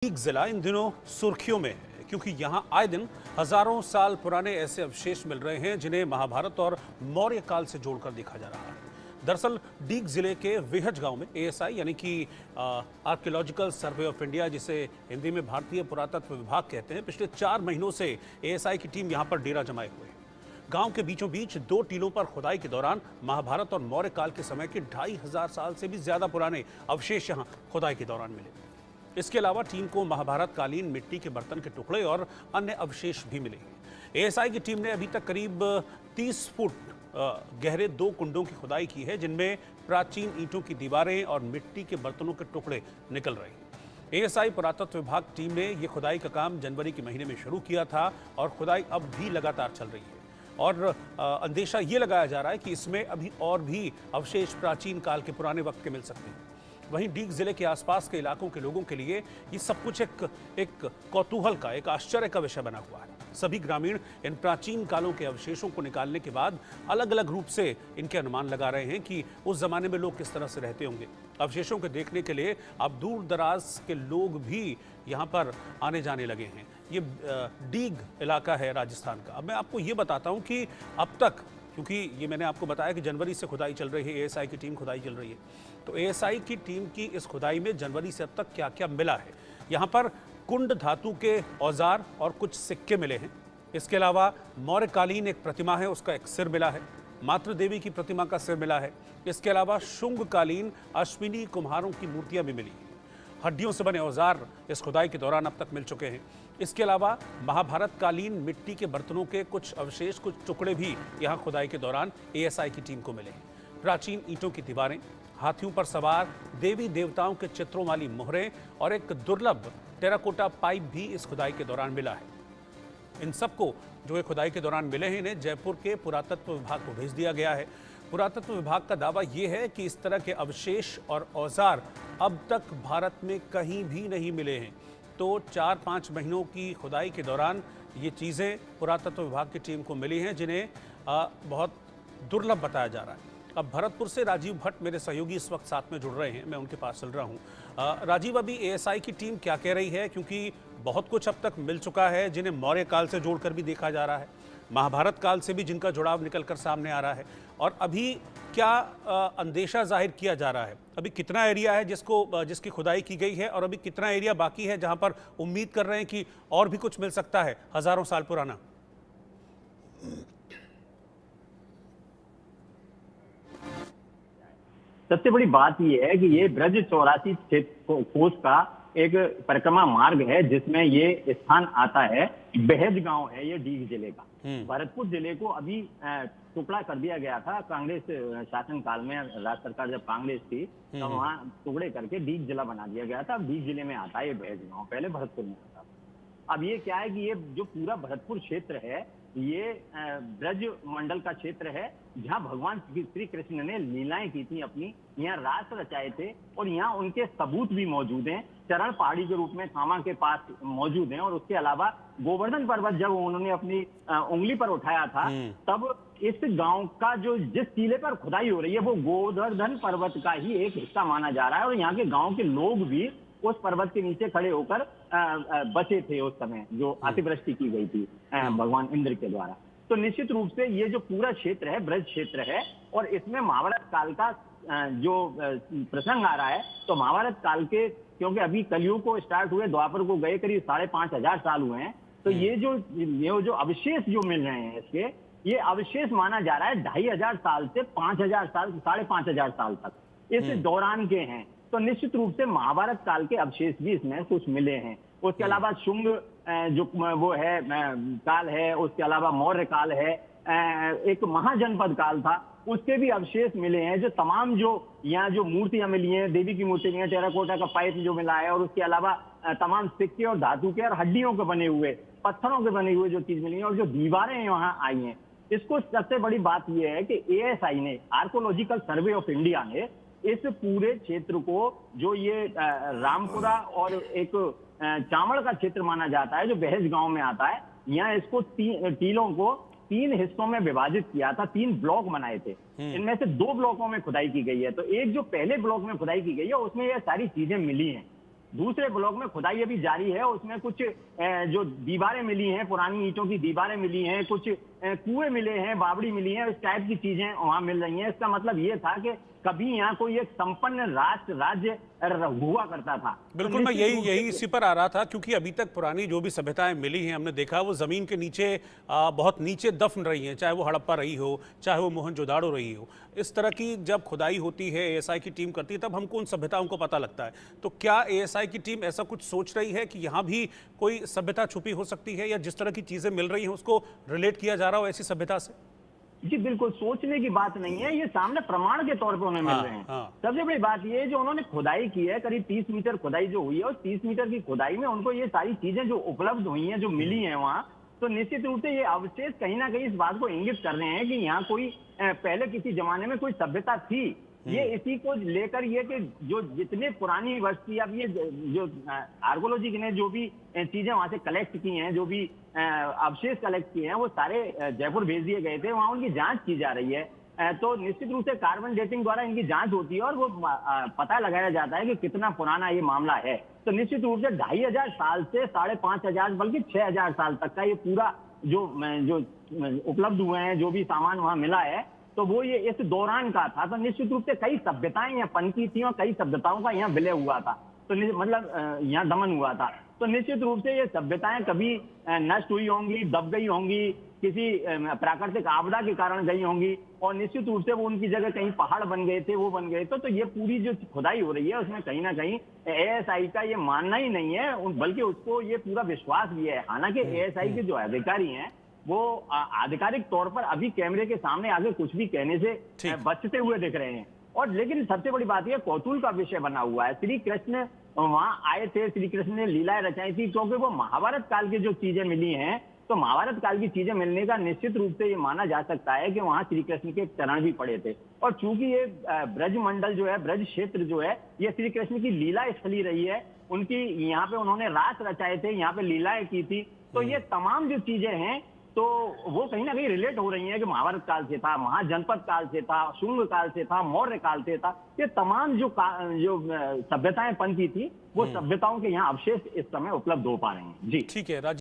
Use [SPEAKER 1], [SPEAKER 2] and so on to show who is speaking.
[SPEAKER 1] एक जिला इन दिनों सुर्खियों में है क्योंकि यहां आए दिन हजारों साल पुराने ऐसे अवशेष मिल रहे हैं जिन्हें महाभारत और मौर्य काल से जोड़कर देखा जा रहा है। दरअसल डीग जिले के वेहज गांव में एएसआई यानी कि आर्कियोलॉजिकल सर्वे ऑफ इंडिया, जिसे हिंदी में भारतीय पुरातत्व विभाग कहते हैं, पिछले 4 महीनों से एएसआई की टीम यहां पर डेरा जमाए हुए है। गांव के बीचों बीच 2 टीलों पर खुदाई के दौरान महाभारत और मौर्य काल के समय के 2500 साल से भी ज्यादा पुराने अवशेष यहां खुदाई के दौरान मिले। इसके अलावा टीम को महाभारत कालीन मिट्टी के बर्तन के टुकड़े और अन्य अवशेष भी मिले हैं। एएसआई की टीम ने अभी तक करीब 30 फुट गहरे 2 कुंडों की खुदाई की है, जिनमें प्राचीन ईंटों की दीवारें और मिट्टी के बर्तनों के टुकड़े निकल रहे हैं। एएसआई पुरातत्व विभाग टीम ने यह खुदाई का काम जनवरी के महीने में शुरू किया था और खुदाई अब भी लगातार चल रही है और अंदेशा ये लगाया जा रहा है कि इसमें अभी और भी अवशेष प्राचीन काल के पुराने वक्त के मिल सकते हैं। वहीं डीग जिले के आसपास के इलाकों के लोगों के लिए ये सब कुछ एक कौतूहल का, एक आश्चर्य का विषय बना हुआ है। सभी ग्रामीण इन प्राचीन कालों के अवशेषों को निकालने के बाद अलग अलग रूप से इनके अनुमान लगा रहे हैं कि उस जमाने में लोग किस तरह से रहते होंगे। अवशेषों को देखने के लिए अब दूर दराज के लोग भी यहाँ पर आने जाने लगे हैं। ये डीग इलाका है राजस्थान का। अब मैं आपको ये बताता हूँ कि अब तक, क्योंकि ये मैंने आपको बताया कि जनवरी से खुदाई चल रही है, एएसआई की टीम खुदाई चल रही है, तो एएसआई की टीम की इस खुदाई में जनवरी से अब तक क्या क्या मिला है। यहाँ पर कुंड धातु के औजार और कुछ सिक्के मिले हैं। इसके अलावा मौर्यकालीन एक प्रतिमा है, उसका एक सिर मिला है। मातृ देवी की प्रतिमा का सिर मिला है। इसके अलावा शुंगकालीन अश्विनी कुम्हारों की मूर्तियां भी मिली हैं। हड्डियों से बने औजार इस खुदाई के दौरान अब तक मिल चुके हैं। इसके अलावा महाभारत कालीन मिट्टी के बर्तनों के कुछ अवशेष, कुछ टुकड़े भी यहां खुदाई के दौरान एएसआई की टीम को मिले हैं। प्राचीन ईंटों की दीवारें, हाथियों पर सवार देवी देवताओं के चित्रों वाली मोहरें और एक दुर्लभ टेराकोटा पाइप भी इस खुदाई के दौरान मिला है। इन सबको जो ये खुदाई के दौरान मिले हैं, इन्हें जयपुर के पुरातत्व विभाग को भेज दिया गया है। पुरातत्व विभाग का दावा यह है कि इस तरह के अवशेष और औजार अब तक भारत में कहीं भी नहीं मिले हैं। तो 4-5 महीनों की खुदाई के दौरान ये चीज़ें पुरातत्व विभाग की टीम को मिली हैं, जिन्हें बहुत दुर्लभ बताया जा रहा है। अब भरतपुर से राजीव भट्ट मेरे सहयोगी इस वक्त साथ में जुड़ रहे हैं, मैं उनके पास चल रहा हूँ। राजीव, अभी एएसआई की टीम क्या कह रही है, क्योंकि बहुत कुछ अब तक मिल चुका है जिन्हें मौर्य काल से जोड़कर भी देखा जा रहा है, महाभारत काल से भी जिनका जुड़ाव निकलकर सामने आ रहा है, और अभी क्या अंदेशा जाहिर किया जा रहा है, अभी कितना एरिया है जिसकी खुदाई की गई है और अभी कितना एरिया बाकी है जहां पर उम्मीद कर रहे हैं कि और भी कुछ मिल सकता है हजारों साल पुराना?
[SPEAKER 2] सबसे बड़ी बात यह है कि ये ब्रज 84 कोस का एक परिक्रमा मार्ग है, जिसमें ये स्थान आता है। बेहज गांव है ये डीग जिले का। भरतपुर जिले को अभी टुकड़ा कर दिया गया था कांग्रेस शासन काल में। राज्य सरकार जब कांग्रेस थी तो वहां टुकड़े करके डीग जिला बना दिया गया था। अब डीग जिले में आता है ये बेहज गांव, पहले भरतपुर में आता था। अब ये क्या है कि ये जो पूरा भरतपुर क्षेत्र है, ये ब्रज मंडल का क्षेत्र है, जहां भगवान श्री कृष्ण ने लीलाएं की थी अपनी, यहाँ रास रचाए थे और यहाँ उनके सबूत भी मौजूद हैं। चरण पहाड़ी के रूप में खामा के पास मौजूद हैं। और उसके अलावा गोवर्धन पर्वत जब उन्होंने अपनी उंगली पर उठाया था, तब इस गांव का जो जिस टीले पर खुदाई हो रही है वो गोवर्धन पर्वत का ही एक हिस्सा माना जा रहा है। और यहाँ के गांव के लोग भी उस पर्वत के नीचे खड़े होकर बचे थे उस समय जो अतिवृष्टि की गई थी भगवान इंद्र के द्वारा। तो निश्चित रूप से ये जो पूरा क्षेत्र है ब्रज क्षेत्र है, और इसमें महाभारत काल का जो प्रसंग आ रहा है, तो महाभारत काल के, क्योंकि अभी कलयुग को स्टार्ट हुए, द्वापर को गए करीब 5500 साल हुए हैं, तो ये जो अवशेष जो मिल रहे हैं इसके, ये अवशेष माना जा रहा है 2500 साल से 5000 साल, 5500 साल तक इस दौरान के हैं। तो निश्चित रूप से महाभारत काल के अवशेष भी इसमें कुछ मिले हैं। उसके अलावा शुंग जो वो है काल है, उसके अलावा मौर्य काल है, एक महाजनपद काल था, उसके भी अवशेष मिले हैं। जो तमाम जो यहाँ जो मूर्तियां मिली हैं, देवी की मूर्ति मिली है, टेराकोटा का पाइप जो मिला है, और उसके अलावा तमाम सिक्के और धातु के और हड्डियों के बने हुए, पत्थरों के बने हुए जो चीज मिली है, और जो दीवारें वहां आई हैं। इसको सबसे बड़ी बात यह है कि एएसआई ने, आर्कियोलॉजिकल सर्वे ऑफ इंडिया ने, इस पूरे क्षेत्र को, जो ये रामपुरा और एक चावड़ का क्षेत्र माना जाता है जो बेहज गांव में आता है, यहाँ इसको टीलों को 3 हिस्सों में विभाजित किया था। 3 ब्लॉक बनाए थे। इनमें से 2 ब्लॉकों में खुदाई की गई है। तो एक जो पहले ब्लॉक में खुदाई की गई है उसमें ये सारी चीजें मिली हैं। दूसरे ब्लॉक में खुदाई अभी जारी है, उसमें कुछ जो दीवारें मिली हैं, पुरानी ईंटों की दीवारें मिली हैं, कुछ कुएं मिले हैं, बावड़ी मिली हैं, इस टाइप की चीजें वहां मिल रही हैं। इसका मतलब ये था कि कभी यहाँ कोई एक संपन्न राज्य हुआ करता था।
[SPEAKER 1] बिल्कुल, मैं यही इसी पर आ रहा था, क्योंकि अभी तक पुरानी जो भी सभ्यताएं मिली हैं हमने देखा वो जमीन के नीचे बहुत नीचे दफन रही हैं, चाहे वो हड़प्पा रही हो, चाहे वो मोहनजोदाड़ो रही हो। इस तरह की जब खुदाई होती है, एएसआई की टीम करती है, तब हमको उन सभ्यताओं को पता लगता है। तो क्या एएसआई की टीम ऐसा कुछ सोच रही है कि यहाँ भी कोई सभ्यता छुपी हो सकती है, या जिस तरह की चीजें मिल रही हैं उसको रिलेट किया जा रहा हो ऐसी सभ्यता से?
[SPEAKER 2] जी बिल्कुल, सोचने की बात नहीं है, ये सामने प्रमाण के तौर पे उन्हें मिल रहे हैं। सबसे बड़ी बात ये है, जो उन्होंने खुदाई की है, करीब 30 मीटर खुदाई जो हुई है, उस 30 मीटर की खुदाई में उनको ये सारी चीजें जो उपलब्ध हुई हैं, जो मिली हैं वहाँ, तो निश्चित रूप से ये अवशेष कहीं ना कहीं इस बात को इंगित कर रहे हैं कि यहाँ कोई पहले किसी जमाने में कोई सभ्यता थी। ये इसी को लेकर ये कि जो जितने पुरानी वस्ती, अब ये जो आर्कोलॉजी ने जो भी चीजें वहां से कलेक्ट की हैं, जो भी अवशेष कलेक्ट किए हैं, वो सारे जयपुर भेज दिए गए थे, वहां उनकी जांच की जा रही है। तो निश्चित रूप से कार्बन डेटिंग द्वारा इनकी जांच होती है और वो पता लगाया जाता है कि कितना पुराना ये मामला है। तो निश्चित रूप से 2500 साल से 5500 बल्कि 6000 साल तक का ये पूरा जो उपलब्ध हुए हैं, जो भी सामान वहां मिला है, तो वो ये इस दौरान का था। तो निश्चित रूप से कई सभ्यताएं यहाँ पनपी थी और कई सभ्यताओं का यहाँ विलय हुआ था, तो मतलब यहाँ दमन हुआ था। तो निश्चित रूप से ये सभ्यताएं कभी नष्ट हुई होंगी, दब गई होंगी, किसी प्राकृतिक आपदा के कारण गई होंगी, और निश्चित रूप से वो उनकी जगह कहीं पहाड़ बन गए थे, वो बन गए। तो ये पूरी जो खुदाई हो रही है उसमें कहीं ना कहीं एएसआई का ये मानना ही नहीं है, बल्कि उसको ये पूरा विश्वास भी है। हालांकि एएसआई के जो अधिकारी हैं वो आधिकारिक तौर पर अभी कैमरे के सामने आगे कुछ भी कहने से बचते हुए दिख रहे हैं। और लेकिन सबसे बड़ी बात यह कौतूहल का विषय बना हुआ है। श्री कृष्ण वहां आए थे, श्री कृष्ण ने लीलाएं रचाई थी, क्योंकि वो महाभारत काल की जो चीजें मिली हैं, तो महाभारत काल की चीजें मिलने का निश्चित रूप से ये माना जा सकता है कि वहां श्री कृष्ण के चरण भी पड़े थे। और चूंकि ये ब्रज मंडल जो है, ब्रज क्षेत्र जो है, ये श्री कृष्ण की लीला स्थली रही है। उनकी यहाँ पे उन्होंने रास रचाए थे, यहाँ पे लीलाएं की थी। तो ये तमाम जो चीजें हैं, तो वो कहीं ना कहीं रिलेट हो रही हैं कि महाभारत काल से था, महाजनपद काल से था, शुंग काल से था, मौर्य काल से था। ये तमाम जो सभ्यताएं पनपी थी, वो सभ्यताओं के यहाँ अवशेष इस समय उपलब्ध हो पा रहे हैं। जी
[SPEAKER 1] ठीक है राज।